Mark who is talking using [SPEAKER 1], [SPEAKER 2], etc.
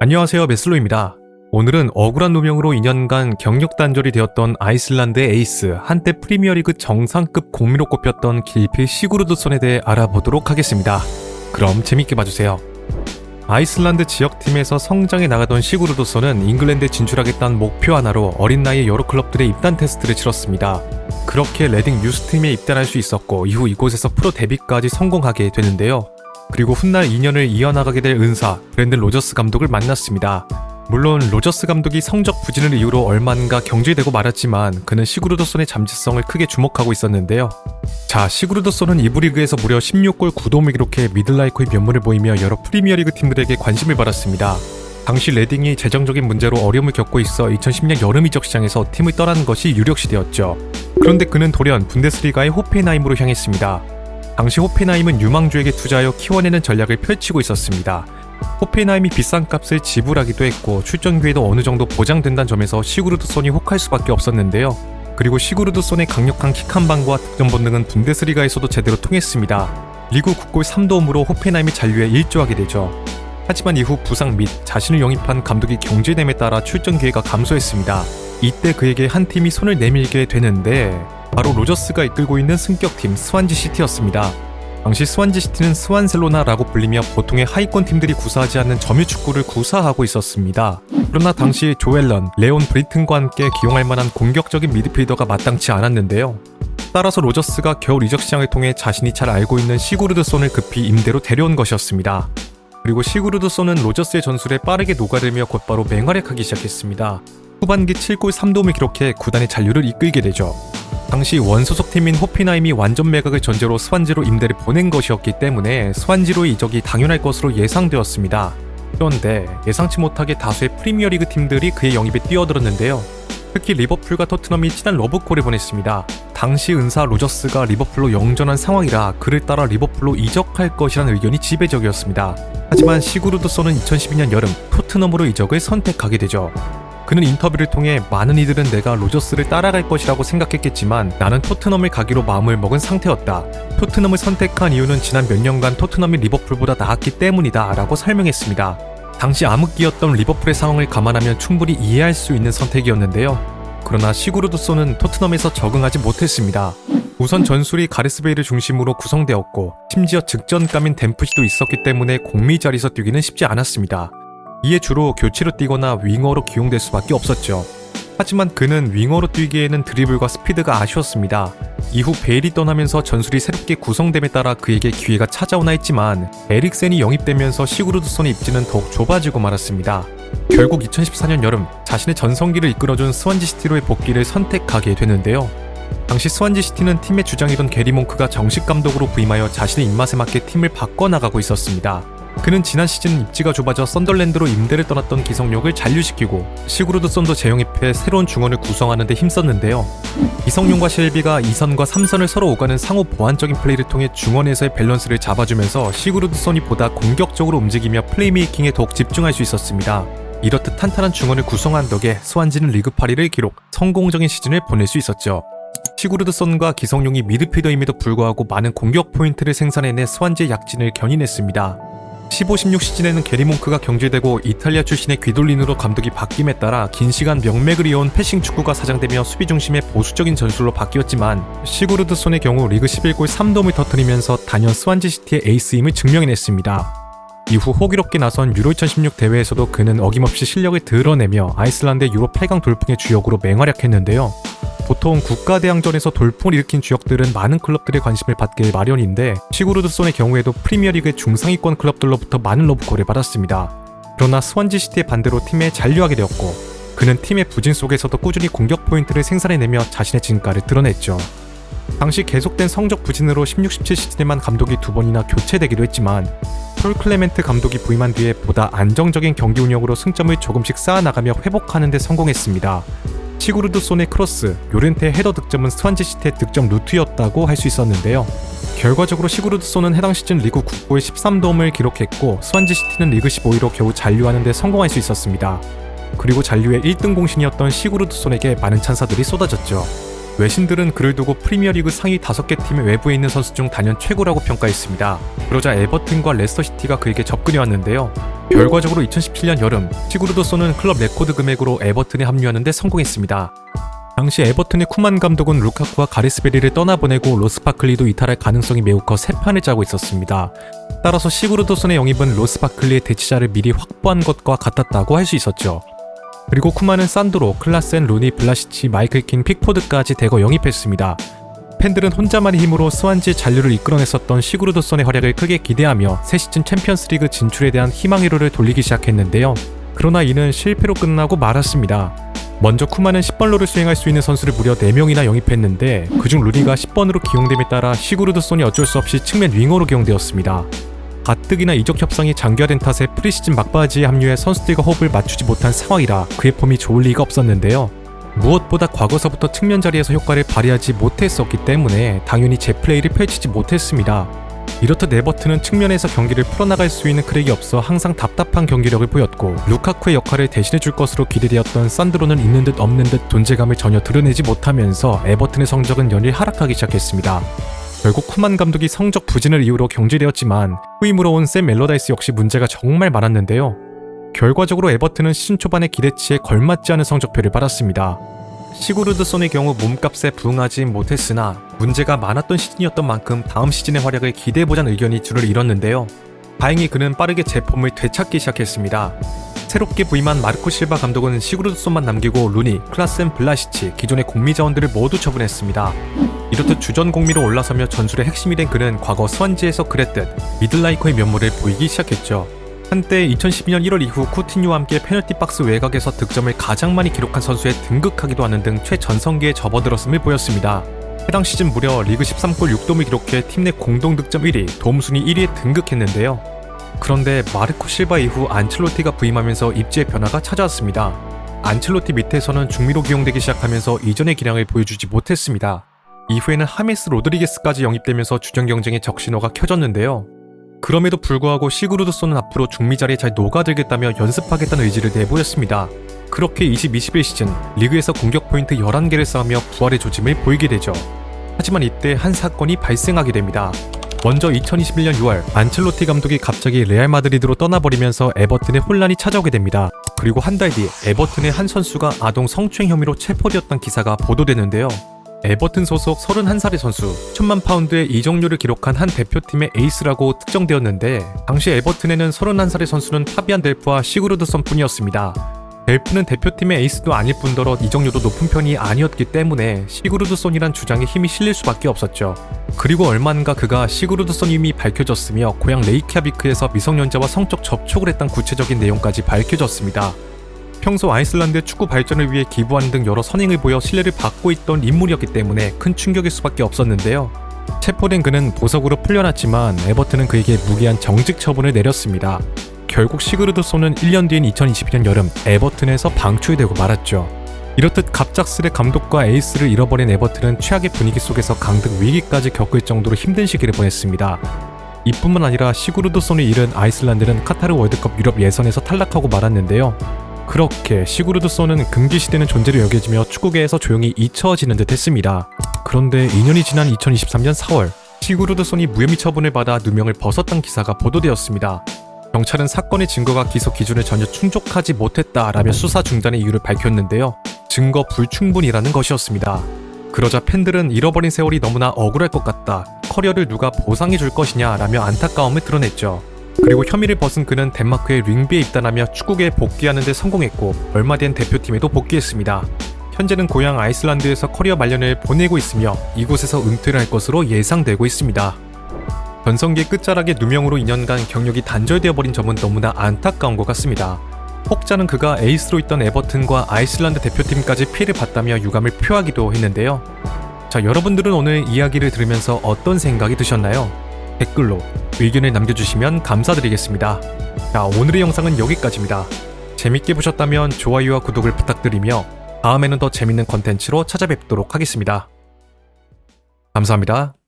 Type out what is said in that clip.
[SPEAKER 1] 안녕하세요, 메슬로입니다. 오늘은 억울한 누명으로 2년간 경력 단절이 되었던 아이슬란드의 에이스, 한때 프리미어리그 정상급 공미로 꼽혔던 길필 시구르드손에 대해 알아보도록 하겠습니다. 그럼 재밌게 봐주세요. 아이슬란드 지역팀에서 성장해 나가던 시구르드손은 잉글랜드에 진출하겠다는 목표 하나로 어린 나이에 여러 클럽들의 입단 테스트를 치렀습니다. 그렇게 레딩 유스팀에 입단할 수 있었고 이후 이곳에서 프로 데뷔까지 성공하게 되는데요. 그리고 훗날 2년을 이어나가게 될 은사, 브랜든 로저스 감독을 만났습니다. 물론 로저스 감독이 성적 부진을 이유로 얼마인가 경질되고 말았지만 그는 시구르드손의 잠재성을 크게 주목하고 있었는데요. 자, 시구르드손은 2부 리그에서 무려 16골 9도움을 기록해 미들라이커의 면모를 보이며 여러 프리미어리그 팀들에게 관심을 받았습니다. 당시 레딩이 재정적인 문제로 어려움을 겪고 있어 2010년 여름 이적 시장에서 팀을 떠나는 것이 유력시되었죠. 그런데 그는 돌연 분데스리가의 호펜하임으로 향했습니다. 당시 호펜하임은 유망주에게 투자하여 키워내는 전략을 펼치고 있었습니다. 호펜하임이 비싼 값을 지불하기도 했고 출전 기회도 어느 정도 보장된다는 점에서 시구르드손이 혹할 수밖에 없었는데요. 그리고 시구르드손의 강력한 킥 한 방과 득점 본능은 분데스리가에서도 제대로 통했습니다. 리그 9골 3도움으로 호펜하임이 잔류에 일조하게 되죠. 하지만 이후 부상 및 자신을 영입한 감독이 경질됨에 따라 출전 기회가 감소했습니다. 이때 그에게 한 팀이 손을 내밀게 되는데 바로 로저스가 이끌고 있는 승격팀 스완지 시티였습니다. 당시 스완지 시티는 스완셀로나라고 불리며 보통의 하위권 팀들이 구사하지 않는 점유 축구를 구사하고 있었습니다. 그러나 당시 조엘런, 레온 브리튼과 함께 기용할 만한 공격적인 미드필더가 마땅치 않았는데요. 따라서 로저스가 겨울 이적 시장을 통해 자신이 잘 알고 있는 시구르드손을 급히 임대로 데려온 것이었습니다. 그리고 시구르드손은 로저스의 전술에 빠르게 녹아들며 곧바로 맹활약하기 시작했습니다. 후반기 7골 3도움을 기록해 구단의 잔류를 이끌게 되죠. 당시 원소속팀인 호펜하임이 완전 매각을 전제로 스완지로 임대를 보낸 것이었기 때문에 스완지로의 이적이 당연할 것으로 예상되었습니다. 그런데 예상치 못하게 다수의 프리미어리그 팀들이 그의 영입에 뛰어들었는데요. 특히 리버풀과 토트넘이 친한 러브콜을 보냈습니다. 당시 은사 로저스가 리버풀로 영전한 상황이라 그를 따라 리버풀로 이적할 것이라는 의견이 지배적이었습니다. 하지만 시구르드손은 2012년 여름 토트넘으로 이적을 선택하게 되죠. 그는 인터뷰를 통해 많은 이들은 내가 로저스를 따라갈 것이라고 생각했겠지만 나는 토트넘을 가기로 마음을 먹은 상태였다. 토트넘을 선택한 이유는 지난 몇 년간 토트넘이 리버풀보다 나았기 때문이다 라고 설명했습니다. 당시 암흑기였던 리버풀의 상황을 감안하면 충분히 이해할 수 있는 선택이었는데요. 그러나 시구르드손은 토트넘에서 적응하지 못했습니다. 우선 전술이 가레스 베일을 중심으로 구성되었고 심지어 직전감인 댐프시도 있었기 때문에 공미 자리에서 뛰기는 쉽지 않았습니다. 이에 주로 교체로 뛰거나 윙어로 기용될 수밖에 없었죠. 하지만 그는 윙어로 뛰기에는 드리블과 스피드가 아쉬웠습니다. 이후 베일이 떠나면서 전술이 새롭게 구성됨에 따라 그에게 기회가 찾아오나 했지만 에릭센이 영입되면서 시구르드손의 입지는 더욱 좁아지고 말았습니다. 결국 2014년 여름 자신의 전성기를 이끌어준 스완지시티로의 복귀를 선택하게 되는데요. 당시 스완지시티는 팀의 주장이던 게리 몽크가 정식 감독으로 부임하여 자신의 입맛에 맞게 팀을 바꿔나가고 있었습니다. 그는 지난 시즌 입지가 좁아져 썬덜랜드로 임대를 떠났던 기성용을 잔류시키고 시구르드손도 재영입해 새로운 중원을 구성하는 데 힘썼는데요. 기성용과 쉘비가 2선과 3선을 서로 오가는 상호 보완적인 플레이를 통해 중원에서의 밸런스를 잡아주면서 시구르드손이 보다 공격적으로 움직이며 플레이메이킹에 더욱 집중할 수 있었습니다. 이렇듯 탄탄한 중원을 구성한 덕에 스완지는 리그 8위를 기록, 성공적인 시즌을 보낼 수 있었죠. 시구르드손과 기성용이 미드필더임에도 불구하고 많은 공격 포인트를 생산해내 스완지의 약진을 견인했습니다. 15-16 시즌에는 게리 몽크가 경질되고 이탈리아 출신의 귀돌린으로 감독이 바뀜에 따라 긴 시간 명맥을 이어온 패싱 축구가 사장되며 수비 중심의 보수적인 전술로 바뀌었지만 시구르드손의 경우 리그 11골 3도움을 터뜨리면서 단연 스완지시티의 에이스임을 증명해냈습니다. 이후 호기롭게 나선 유로 2016 대회에서도 그는 어김없이 실력을 드러내며 아이슬란드의 유로 8강 돌풍의 주역으로 맹활약했는데요. 보통 국가대항전에서 돌풍을 일으킨 주역들은 많은 클럽들의 관심을 받길 마련인데 시구르드손의 경우에도 프리미어리그의 중상위권 클럽들로부터 많은 러브콜을 받았습니다. 그러나 스완지시티의 반대로 팀에 잔류하게 되었고 그는 팀의 부진 속에서도 꾸준히 공격 포인트를 생산해내며 자신의 진가를 드러냈죠. 당시 계속된 성적 부진으로 16-17 시즌에만 감독이 2번이나 교체되기도 했지만 폴 클레멘트 감독이 부임한 뒤에 보다 안정적인 경기 운영으로 승점을 조금씩 쌓아나가며 회복하는 데 성공했습니다. 시구르드손의 크로스, 요렌테의 헤더 득점은 스완지시티의 득점 루트였다고 할 수 있었는데요. 결과적으로 시구르드손은 해당 시즌 리그 9골 13도움을 기록했고 스완지시티는 리그 15위로 겨우 잔류하는 데 성공할 수 있었습니다. 그리고 잔류의 1등 공신이었던 시구르드손에게 많은 찬사들이 쏟아졌죠. 외신들은 그를 두고 프리미어리그 상위 5개 팀의 외부에 있는 선수 중 단연 최고라고 평가했습니다. 그러자 에버튼과 레스터시티가 그에게 접근해왔는데요. 결과적으로 2017년 여름 시구르도손은 클럽 레코드 금액으로 에버튼에 합류하는 데 성공했습니다. 당시 에버튼의 쿠만 감독은 루카쿠와 가리스베리를 떠나보내고 로스바클리도 이탈할 가능성이 매우 커 새 판을 짜고 있었습니다. 따라서 시구르도손의 영입은 로스바클리의 대치자를 미리 확보한 것과 같았다고 할 수 있었죠. 그리고 쿠만은 산드로, 클라센, 루니, 블라시치, 마이클 킨, 픽포드까지 대거 영입했습니다. 팬들은 혼자만의 힘으로 스완지의 잔류를 이끌어냈었던 시구르도손의 활약을 크게 기대하며 새 시즌 챔피언스리그 진출에 대한 희망의 로를 돌리기 시작했는데요. 그러나 이는 실패로 끝나고 말았습니다. 먼저 쿠만은 10번로를 수행할 수 있는 선수를 무려 4명이나 영입했는데 그중 루니가 10번으로 기용됨에 따라 시구르도손이 어쩔 수 없이 측면 윙어로 기용되었습니다. 가뜩이나 이적 협상이 장기화된 탓에 프리시즌 막바지에 합류해 선수들과 호흡을 맞추지 못한 상황이라 그의 폼이 좋을 리가 없었는데요. 무엇보다 과거서부터 측면 자리에서 효과를 발휘하지 못했었기 때문에 당연히 제 플레이를 펼치지 못했습니다. 이렇듯 에버튼은 측면에서 경기를 풀어나갈 수 있는 크랙이 없어 항상 답답한 경기력을 보였고 루카쿠의 역할을 대신해줄 것으로 기대되었던 산드로는 있는 듯 없는 듯 존재감을 전혀 드러내지 못하면서 에버튼의 성적은 연일 하락하기 시작했습니다. 결국 쿠만 감독이 성적 부진을 이유로 경질되었지만 후임으로 온 샘 멜로다이스 역시 문제가 정말 많았는데요. 결과적으로 에버튼은 시즌 초반의 기대치에 걸맞지 않은 성적표를 받았습니다. 시구르드손의 경우 몸값에 부응하지 못했으나 문제가 많았던 시즌이었던 만큼 다음 시즌의 활약을 기대해보자는 의견이 줄을 이뤘는데요. 다행히 그는 빠르게 제 폼을 되찾기 시작했습니다. 새롭게 부임한 마르코 실바 감독은 시구르드손만 남기고 루니, 클라센, 블라시치, 기존의 공미 자원들을 모두 처분했습니다. 이렇듯 주전 공미로 올라서며 전술의 핵심이 된 그는 과거 스완지에서 그랬듯 미들라이커의 면모를 보이기 시작했죠. 한때 2012년 1월 이후 쿠티뉴와 함께 페널티 박스 외곽에서 득점을 가장 많이 기록한 선수에 등극하기도 하는 등 최전성기에 접어들었음을 보였습니다. 해당 시즌 무려 리그 13골 6도움을 기록해 팀 내 공동 득점 1위, 도움 순위 1위에 등극했는데요. 그런데 마르코 실바 이후 안첼로티가 부임하면서 입지의 변화가 찾아왔습니다. 안첼로티 밑에서는 중미로 기용되기 시작하면서 이전의 기량을 보여주지 못했습니다. 이후에는 하메스 로드리게스까지 영입되면서 주전 경쟁의 적신호가 켜졌는데요. 그럼에도 불구하고 시구르드손은 앞으로 중미 자리에 잘 녹아들겠다며 연습하겠다는 의지를 내보였습니다. 그렇게 20-21 시즌 리그에서 공격 포인트 11개를 쌓으며 부활의 조짐을 보이게 되죠. 하지만 이때 한 사건이 발생하게 됩니다. 먼저 2021년 6월 안첼로티 감독이 갑자기 레알 마드리드로 떠나버리면서 에버튼에 혼란이 찾아오게 됩니다. 그리고 한 달 뒤 에버튼의 한 선수가 아동 성추행 혐의로 체포되었던 기사가 보도되는데요. 에버튼 소속 31살의 선수, 1000만 파운드의 이적료를 기록한 한 대표팀의 에이스라고 특정되었는데 당시 에버튼에는 31살의 선수는 파비안 델프와 시구르드손 뿐이었습니다. 델프는 대표팀의 에이스도 아닐 뿐더러 이적료도 높은 편이 아니었기 때문에 시구르드손이란 주장에 힘이 실릴 수밖에 없었죠. 그리고 얼마 안가 그가 시구르드손 이름이 밝혀졌으며 고향 레이캬비크에서 미성년자와 성적 접촉을 했다는 구체적인 내용까지 밝혀졌습니다. 평소 아이슬란드의 축구 발전을 위해 기부하는 등 여러 선행을 보여 신뢰를 받고 있던 인물이었기 때문에 큰 충격일 수밖에 없었는데요. 체포된 그는 보석으로 풀려났지만 에버튼은 그에게 무기한 정직 처분을 내렸습니다. 결국 시구르드손은 1년 뒤인 2022년 여름 에버튼에서 방출되고 말았죠. 이렇듯 갑작스레 감독과 에이스를 잃어버린 에버튼은 최악의 분위기 속에서 강등 위기까지 겪을 정도로 힘든 시기를 보냈습니다. 이뿐만 아니라 시구르드손을 잃은 아이슬란드는 카타르 월드컵 유럽 예선에서 탈락하고 말았는데요. 그렇게 시구르드손은 금기시되는 존재로 여겨지며 축구계에서 조용히 잊혀지는 듯 했습니다. 그런데 2년이 지난 2023년 4월 시구르드손이 무혐의 처분을 받아 누명을 벗었다는 기사가 보도되었습니다. 경찰은 사건의 증거가 기소 기준을 전혀 충족하지 못했다라며 수사 중단의 이유를 밝혔는데요. 증거 불충분이라는 것이었습니다. 그러자 팬들은 잃어버린 세월이 너무나 억울할 것 같다. 커리어를 누가 보상해 줄 것이냐라며 안타까움을 드러냈죠. 그리고 혐의를 벗은 그는 덴마크의 링비에 입단하며 축구계에 복귀하는 데 성공했고 얼마 뒤엔 대표팀에도 복귀했습니다. 현재는 고향 아이슬란드에서 커리어 말년을 보내고 있으며 이곳에서 은퇴를 할 것으로 예상되고 있습니다. 전성기의 끝자락에 누명으로 2년간 경력이 단절되어버린 점은 너무나 안타까운 것 같습니다. 혹자는 그가 에이스로 있던 에버튼과 아이슬란드 대표팀까지 피해를 봤다며 유감을 표하기도 했는데요. 자, 여러분들은 오늘 이야기를 들으면서 어떤 생각이 드셨나요? 댓글로 의견을 남겨주시면 감사드리겠습니다. 자, 오늘의 영상은 여기까지입니다. 재밌게 보셨다면 좋아요와 구독을 부탁드리며 다음에는 더 재밌는 컨텐츠로 찾아뵙도록 하겠습니다. 감사합니다.